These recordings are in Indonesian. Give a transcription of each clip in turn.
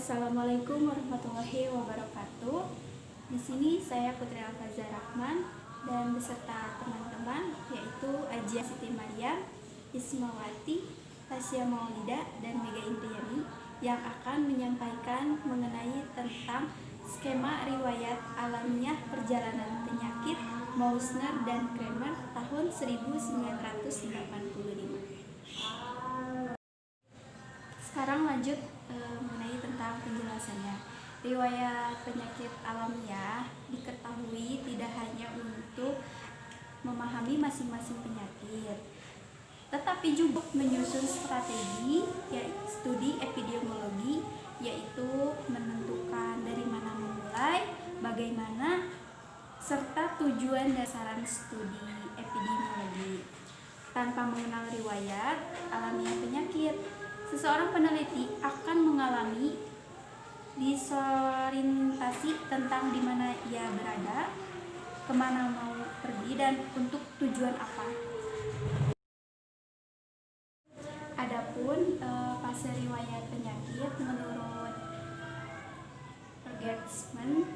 Assalamualaikum warahmatullahi wabarakatuh. Di sini saya Putri Alfazar Rahman dan beserta teman-teman yaitu Ajia Siti Maryam, Ismawati, Tasya Maulida, dan Mega Indriani yang akan menyampaikan mengenai tentang skema riwayat alamiah perjalanan penyakit Meusner dan Kremer tahun 1985. Sekarang lanjut mengenai tentang penjelasannya. Riwayat penyakit alamiah diketahui tidak hanya untuk memahami masing-masing penyakit, tetapi juga menyusun strategi yaitu studi epidemiologi, yaitu menentukan dari mana memulai, bagaimana, serta tujuan dasaran studi epidemiologi. Tanpa mengenal riwayat alamiah penyakit, seseorang peneliti akan mengalami disorientasi tentang di mana ia berada, kemana mau pergi, dan untuk tujuan apa. Adapun fase riwayat penyakit menurut Gertzmann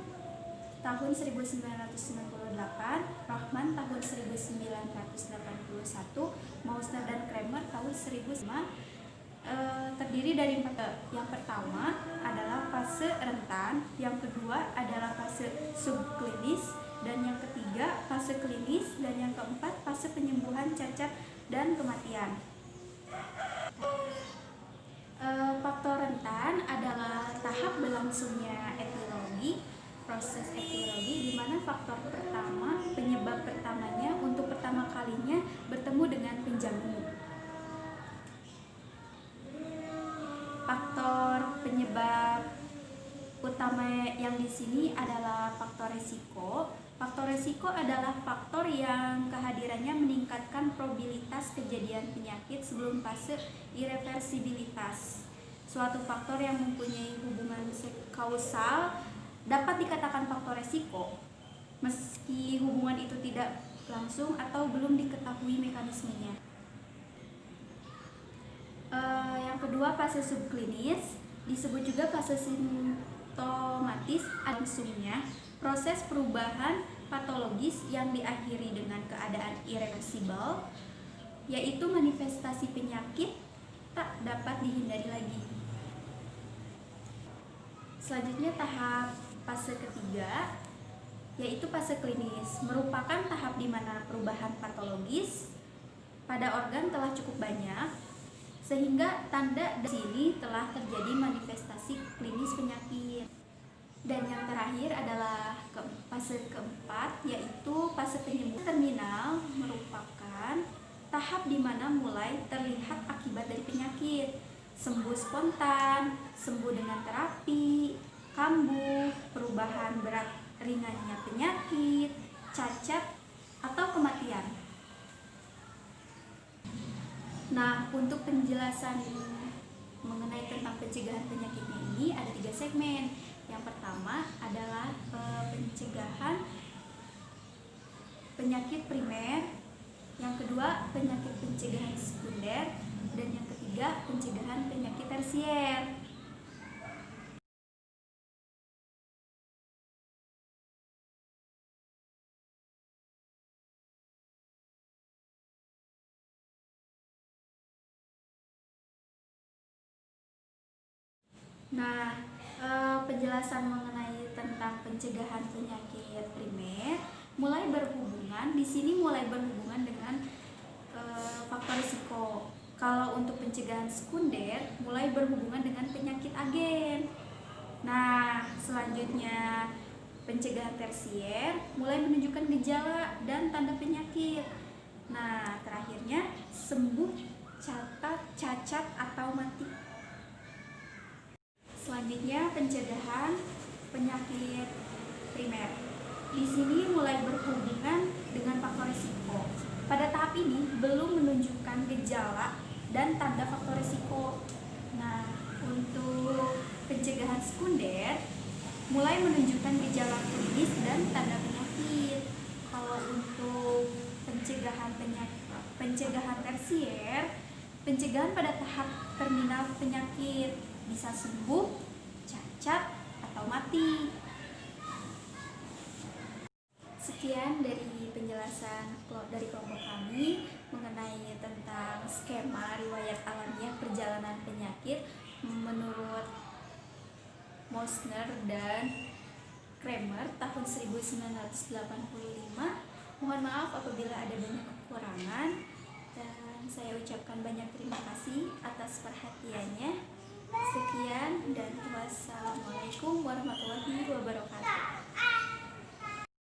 tahun 1998, Rahman tahun 1981, Meusner dan Kremer tahun 1905. Terdiri dari yang pertama adalah fase rentan, yang kedua adalah fase subklinis, dan yang ketiga fase klinis, dan yang keempat fase penyembuhan cacat dan kematian. Faktor rentan adalah tahap berlangsungnya etiologi, proses etiologi, di mana faktor pertama, penyebab pertamanya untuk pertama kalinya bertemu dengan penjamu. Faktor penyebab utama yang di sini adalah faktor resiko. Faktor resiko adalah faktor yang kehadirannya meningkatkan probabilitas kejadian penyakit sebelum fase irreversibilitas. Suatu faktor yang mempunyai hubungan kausal dapat dikatakan faktor resiko, meski hubungan itu tidak langsung atau belum diketahui mekanismenya. Yang kedua, fase subklinis, disebut juga fase simptomatis, langsungnya proses perubahan patologis yang diakhiri dengan keadaan irreversibel, yaitu manifestasi penyakit tak dapat dihindari lagi. Selanjutnya tahap fase ketiga, yaitu fase klinis, merupakan tahap di mana perubahan patologis pada organ telah cukup banyak, sehingga tanda di sini telah terjadi manifestasi klinis penyakit. Dan yang terakhir adalah fase keempat, yaitu fase penyembuhan terminal, merupakan tahap di mana mulai terlihat akibat dari penyakit, sembuh spontan, sembuh dengan terapi, kambuh, perubahan berat ringannya penyakit, cacat, atau kematian. Nah, untuk penjelasan mengenai tentang pencegahan penyakitnya ini ada 3 segmen. Yang pertama adalah pencegahan penyakit primer, yang kedua pencegahan sekunder, dan yang ketiga pencegahan penyakit tersier. Nah, penjelasan mengenai tentang pencegahan penyakit primer mulai berhubungan dengan faktor risiko. Kalau untuk pencegahan sekunder mulai berhubungan dengan penyakit agen. Nah, selanjutnya pencegahan tersier mulai menunjukkan gejala dan tanda penyakit. Nah, terakhirnya sembuh cacat atau mati. Selanjutnya pencegahan penyakit primer. Di sini mulai berhubungan dengan faktor risiko. Pada tahap ini belum menunjukkan gejala dan tanda faktor risiko. Nah, untuk pencegahan sekunder mulai menunjukkan gejala klinis dan tanda penyakit. Kalau untuk pencegahan tersier, pencegahan pada tahap terminal penyakit, bisa sembuh, cacat, cacat atau mati. Sekian dari penjelasan dari kelompok kami mengenai tentang skema riwayat alamiah perjalanan penyakit menurut Mosner dan Kramer tahun 1985. Mohon maaf apabila ada banyak kekurangan, dan saya ucapkan banyak terima kasih atas perhatiannya. Sekian dan wassalamualaikum warahmatullahi wabarakatuh.